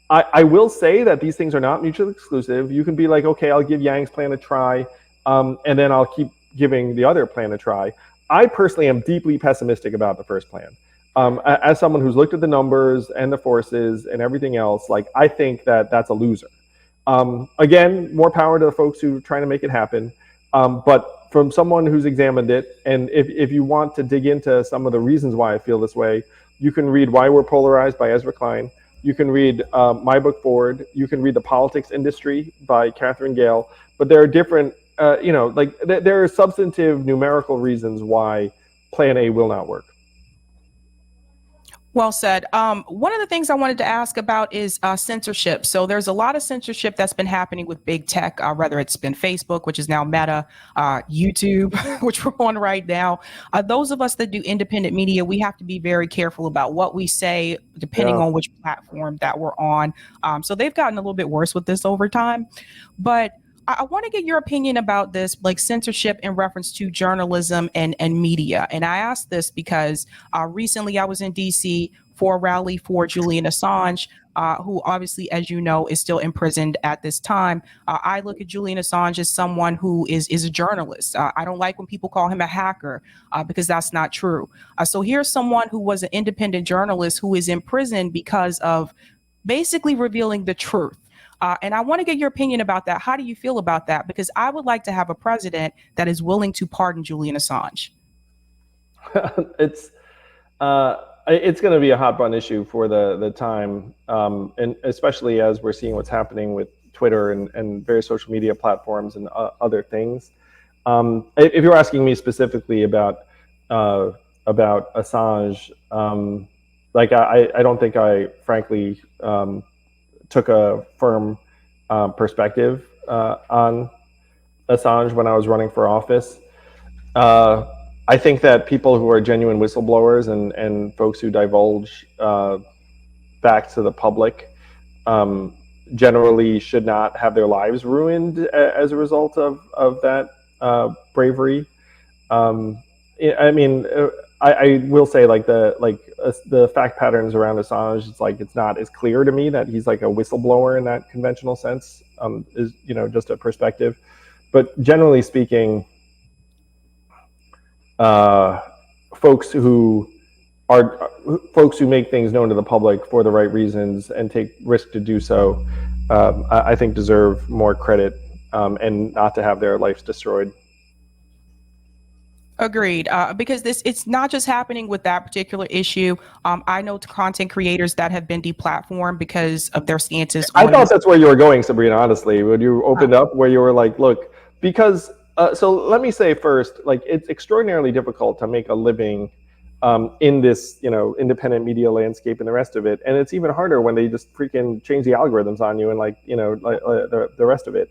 B: I will say that these things are not mutually exclusive. You can be like, okay, I'll give Yang's plan a try, and then I'll keep giving the other plan a try. I personally am deeply pessimistic about the first plan. As someone who's looked at the numbers and the forces and everything else, like I think that that's a loser. Again, more power to the folks who are trying to make it happen. But from someone who's examined it, and if you want to dig into some of the reasons why I feel this way, you can read Why We're Polarized by Ezra Klein. You can read my book Forward. You can read The Politics Industry by Catherine Gale. But there are different, there are substantive numerical reasons why Plan A will not work.
A: Well said. One of the things I wanted to ask about is censorship. So there's a lot of censorship that's been happening with big tech, whether it's been Facebook, which is now Meta, YouTube, which we're on right now. Those of us that do independent media, we have to be very careful about what we say, depending on which platform that we're on. So they've gotten a little bit worse with this over time. But I want to get your opinion about this, like censorship in reference to journalism and media. And I asked this because recently I was in DC for a rally for Julian Assange. who obviously, as you know, is still imprisoned at this time. I look at Julian Assange as someone who is a journalist. I don't like when people call him a hacker because that's not true. So here's someone who was an independent journalist who is in prison because of basically revealing the truth. And I want to get your opinion about that. How do you feel about that? Because I would like to have a president that is willing to pardon Julian Assange.
B: It's going to be a hot button issue for the time, and especially as we're seeing what's happening with Twitter and various social media platforms and other things. If you're asking me specifically about Assange, I don't think I frankly took a firm perspective on Assange when I was running for office. I think that people who are genuine whistleblowers and folks who divulge back to the public generally should not have their lives ruined as a result of that bravery. I mean, I will say the fact patterns around Assange, it's not as clear to me that he's like a whistleblower in that conventional sense. Is just a perspective, but generally speaking, folks who make things known to the public for the right reasons and take risk to do so, I think deserve more credit and not to have their lives destroyed.
A: Agreed. Because it's not just happening with that particular issue. I know content creators that have been deplatformed because of their stances.
B: I thought that's where you were going, Sabrina, honestly, when you opened up, where you were like, look, because so let me say first, it's extraordinarily difficult to make a living in this, independent media landscape and the rest of it. And it's even harder when they just freaking change the algorithms on you and the rest of it.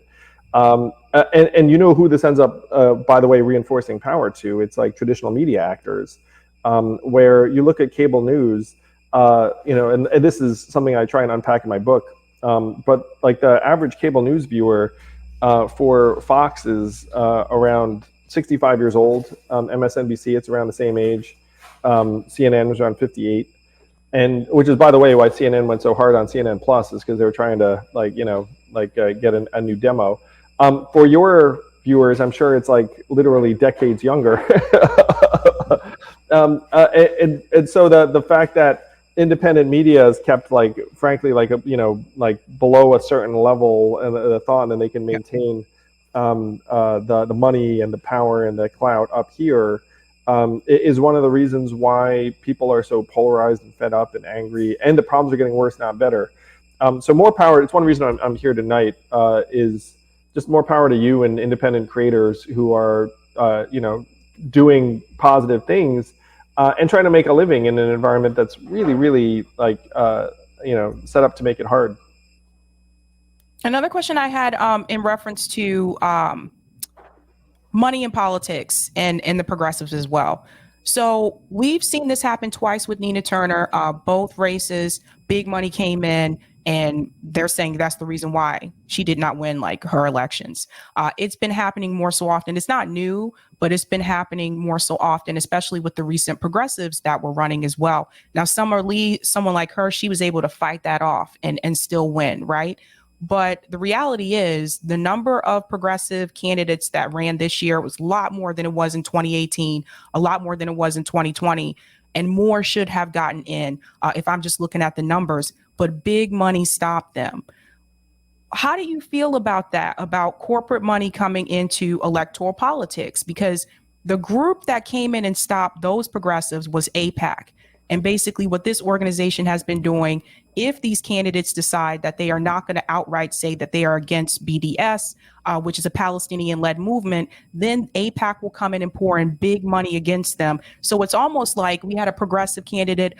B: And you know who this ends up, by the way, reinforcing power to? It's like traditional media actors, where you look at cable news, and this is something I try and unpack in my book. But like the average cable news viewer for Fox is around 65 years old. MSNBC, it's around the same age. CNN was around 58. And which is, by the way, why CNN went so hard on CNN Plus, is because they were trying to get a new demo. For your viewers, I'm sure it's literally decades younger. And so the fact that independent media is kept frankly below a certain level and the thought, and they can maintain the money and the power and the clout up here, is one of the reasons why people are so polarized and fed up and angry, and the problems are getting worse, not better. So more power. It's one reason I'm here tonight, is just more power to you and independent creators who are doing positive things and trying to make a living in an environment that's really, really set up to make it hard.
A: Another question I had in reference to money in politics and the progressives as well. So we've seen this happen twice with Nina Turner. Both races, big money came in, and they're saying that's the reason why she did not win her elections. It's been happening more so often. It's not new, but it's been happening more so often, especially with the recent progressives that were running as well. Now, Summer Lee, someone like her, she was able to fight that off and still win, right? But the reality is the number of progressive candidates that ran this year was a lot more than it was in 2018, a lot more than it was in 2020, and more should have gotten in if I'm just looking at the numbers. But big money stopped them. How do you feel about that, about corporate money coming into electoral politics? Because the group that came in and stopped those progressives was AIPAC. And basically what this organization has been doing, if these candidates decide that they are not going to outright say that they are against BDS, which is a Palestinian-led movement, then AIPAC will come in and pour in big money against them. So it's almost like we had a progressive candidate,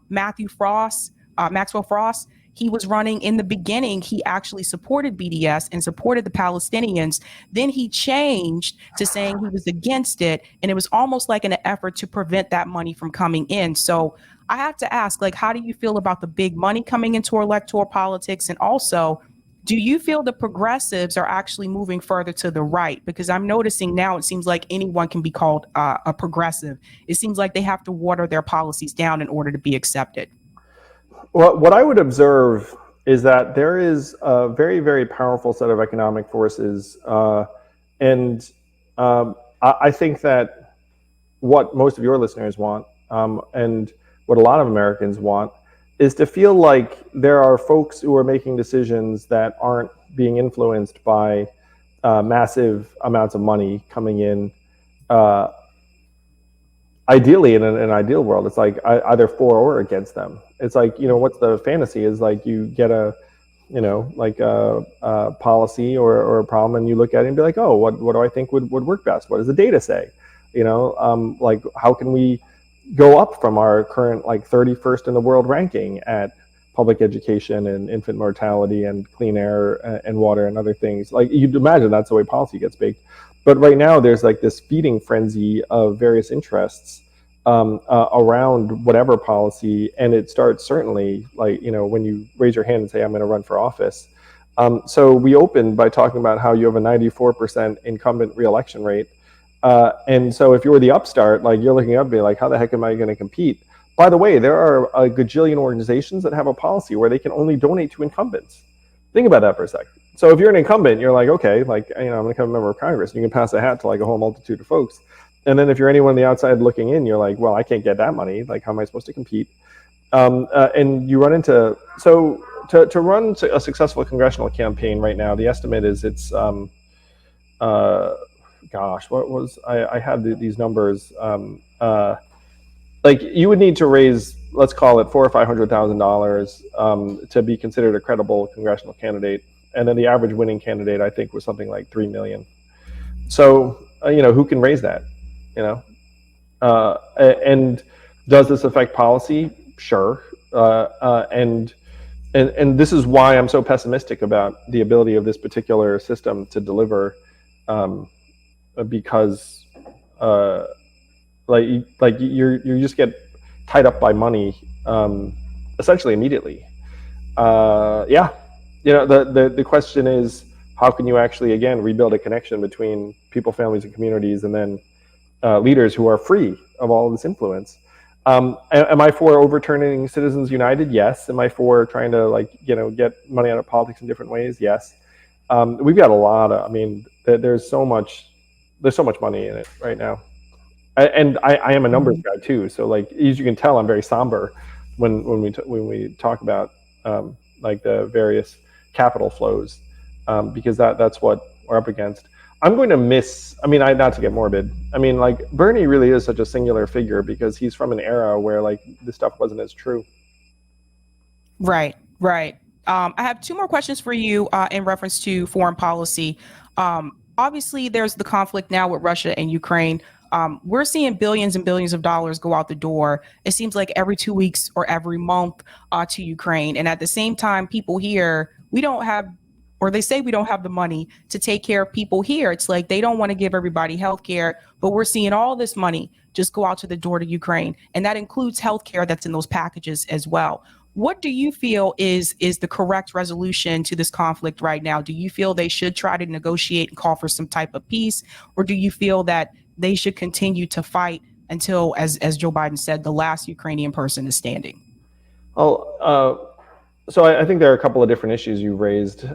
A: Maxwell Frost. He was running in the beginning. He actually supported BDS and supported the Palestinians. Then he changed to saying he was against it. And it was almost like an effort to prevent that money from coming in. So I have to ask, how do you feel about the big money coming into electoral politics? And also, do you feel the progressives are actually moving further to the right? Because I'm noticing now it seems like anyone can be called a progressive. It seems like they have to water their policies down in order to be accepted.
B: What I would observe is that there is a very, very powerful set of economic forces, and I think that what most of your listeners want, and what a lot of Americans want, is to feel like there are folks who are making decisions that aren't being influenced by massive amounts of money coming in. Uh, Ideally, in an ideal world, it's like either for or against them. It's like, what's the fantasy is like you get a, like a policy or a problem, and you look at it and be like, oh, what do I think would work best? What does the data say? Like how can we go up from our current like 31st in the world ranking at public education and infant mortality and clean air and water and other things? Like you'd imagine that's the way policy gets baked. But right now there's like this feeding frenzy of various interests around whatever policy, and it starts certainly like when you raise your hand and say I'm going to run for office. So we opened by talking about how you have a 94% incumbent reelection rate, and so if you're the upstart, like you're looking up and be like, how the heck am I going to compete? By the way, there are a gajillion organizations that have a policy where they can only donate to incumbents. Think about that for a second. So if you're an incumbent, you're like, okay, like I'm going to become a member of Congress, and you can pass a hat to like a whole multitude of folks. And then if you're anyone on the outside looking in, you're like, well, I can't get that money. Like, how am I supposed to compete? And you run into, so to run a successful congressional campaign right now, the estimate is it's, gosh, what was, I had these numbers. Like you would need to raise, let's call it $400,000 or $500,000 to be considered a credible congressional candidate. And then the average winning candidate, I think, was something like 3 million. So, who can raise that? And does this affect policy? Sure. And this is why I'm so pessimistic about the ability of this particular system to deliver, because like you just get tied up by money essentially immediately. Yeah, the question is, how can you actually again rebuild a connection between people, families, and communities, and then leaders who are free of all of this influence? Am I for overturning Citizens United? Yes. Am I for trying to get money out of politics in different ways? Yes. We've got a lot of, there's so much money in it right now. And I am a numbers guy too. So like, as you can tell, I'm very somber when we talk about like the various capital flows, because that's what we're up against. I'm going to miss, not to get morbid, like Bernie really is such a singular figure because he's from an era where like this stuff wasn't as true.
A: Right. I have two more questions for you in reference to foreign policy. Obviously, there's the conflict now with Russia and Ukraine. We're seeing billions and billions of dollars go out the door. It seems like every 2 weeks or every month to Ukraine. And at the same time, people here, we don't have, or they say we don't have the money to take care of people here. It's like they don't want to give everybody health care, but we're seeing all this money just go out to the door to Ukraine. And that includes health care that's in those packages as well. What do you feel is the correct resolution to this conflict right now? Do you feel they should try to negotiate and call for some type of peace? Or do you feel that they should continue to fight until, as Joe Biden said, the last Ukrainian person is standing?
B: So I think there are a couple of different issues you raised.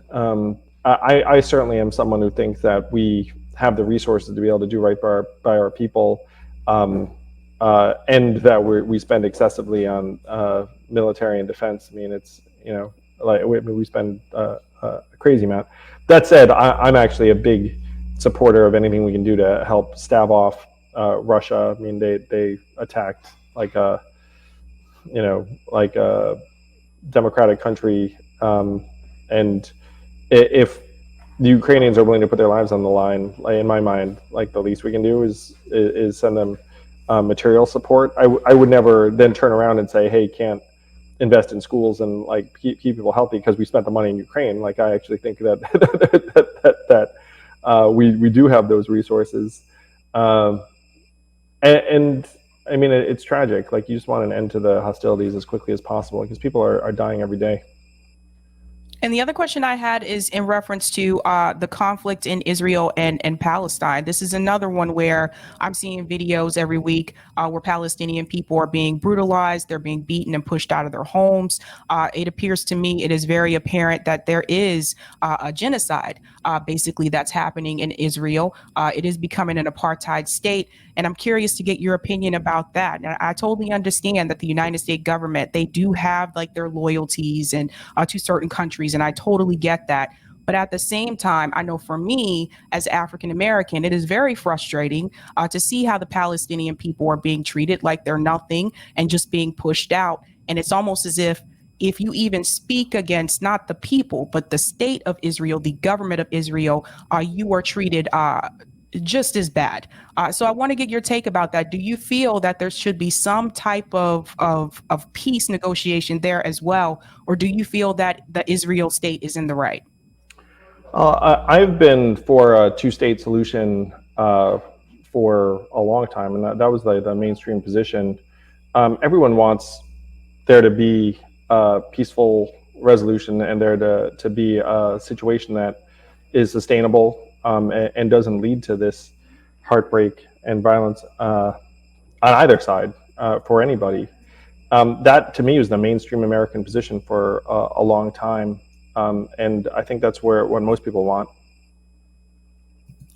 B: I certainly am someone who thinks that we have the resources to be able to do right by our people, and that we spend excessively on military and defense. It's we spend a crazy amount. That said, I'm actually a big supporter of anything we can do to help stave off Russia. They attacked like a democratic country, and if the Ukrainians are willing to put their lives on the line, in my mind, like the least we can do is send them material support. I would never then turn around and say, hey, can't invest in schools and like keep people healthy because we spent the money in Ukraine. Like I actually think that we do have those resources, and it's tragic. Like you just want an end to the hostilities as quickly as possible because people are dying every day.
A: And the other question I had is in reference to the conflict in Israel and Palestine. This is another one where I'm seeing videos every week where Palestinian people are being brutalized, they're being beaten and pushed out of their homes. It appears to me it is very apparent that there is a genocide basically that's happening in Israel. It is becoming an apartheid state. And I'm curious to get your opinion about that. And I totally understand that the United States government, they do have like their loyalties and to certain countries. And I totally get that. But at the same time, I know for me as African American, it is very frustrating to see how the Palestinian people are being treated like they're nothing and just being pushed out. And it's almost as if you even speak against not the people, but the state of Israel, the government of Israel, you are treated just as bad. So I want to get your take about that. Do you feel that there should be some type of peace negotiation there as well? Or do you feel that the Israel state is in the right?
B: I've been for a two-state solution for a long time, and that was the mainstream position. Everyone wants there to be a peaceful resolution and there to be a situation that is sustainable and doesn't lead to this heartbreak and violence on either side for anybody. That to me was the mainstream American position for a long time. And I think that's what most people want.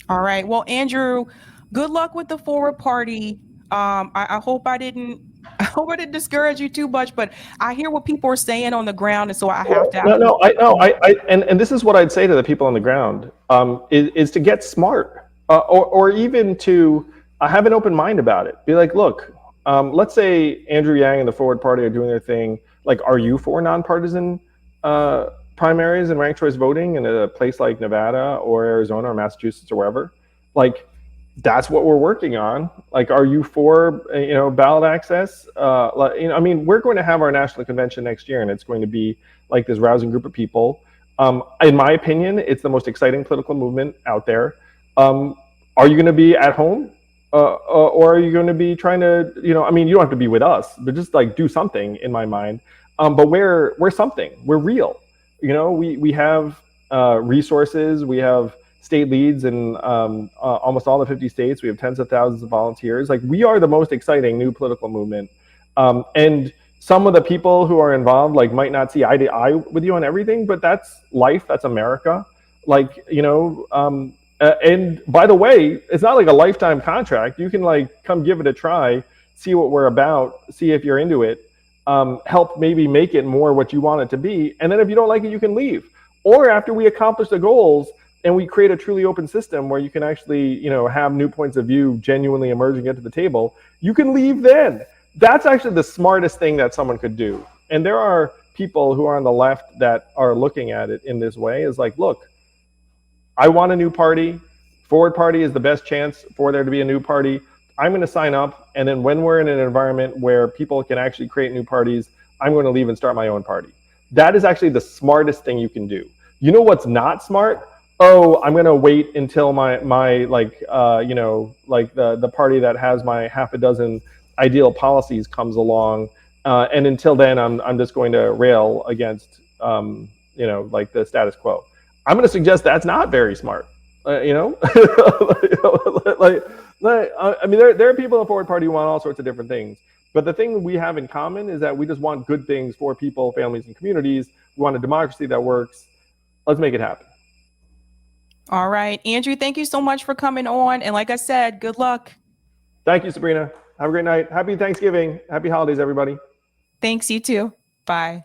A: All right. Well, Andrew, good luck with the forward party. I hope I didn't discourage you too much, but I hear what people are saying on the ground, and so I have to.
B: And this is what I'd say to the people on the ground is to get smart, or even to have an open mind about it. Be like, look, let's say Andrew Yang and the Forward Party are doing their thing. Like, are you for nonpartisan primaries and ranked choice voting in a place like Nevada or Arizona or Massachusetts or wherever? Like, that's what we're working on. Like, are you for ballot access? I mean, we're going to have our national convention next year, and it's going to be like this rousing group of people. In my opinion, it's the most exciting political movement out there. Are you going to be at home, or are you going to be trying to, I mean, you don't have to be with us, but just like do something. In my mind, but we're something. We're real. We have resources. We have state leads in almost all the 50 states. We have tens of thousands of volunteers. Like, we are the most exciting new political movement. And some of the people who are involved might not see eye to eye with you on everything, but that's life. That's America. And by the way, it's not like a lifetime contract. You can come give it a try, see what we're about, see if you're into it. Help maybe make it more what you want it to be. And then if you don't like it, you can leave. Or after we accomplish the goals and we create a truly open system where you can actually, have new points of view genuinely emerging into the table, you can leave then. That's actually the smartest thing that someone could do. And there are people who are on the left that are looking at it in this way, is like, look, I want a new party. Forward Party is the best chance for there to be a new party. I'm going to sign up, and then when we're in an environment where people can actually create new parties, I'm going to leave and start my own party. That is actually the smartest thing you can do. You know what's not smart? Oh, I'm going to wait until my the party that has my half a dozen ideal policies comes along, and until then, I'm just going to rail against the status quo. I'm going to suggest that's not very smart. I mean, there are people in the Forward Party who want all sorts of different things. But the thing we have in common is that we just want good things for people, families, and communities. We want a democracy that works. Let's make it happen.
A: All right. Andrew, thank you so much for coming on. And like I said, good luck.
B: Thank you, Sabrina. Have a great night. Happy Thanksgiving. Happy holidays, everybody.
A: Thanks, you too. Bye.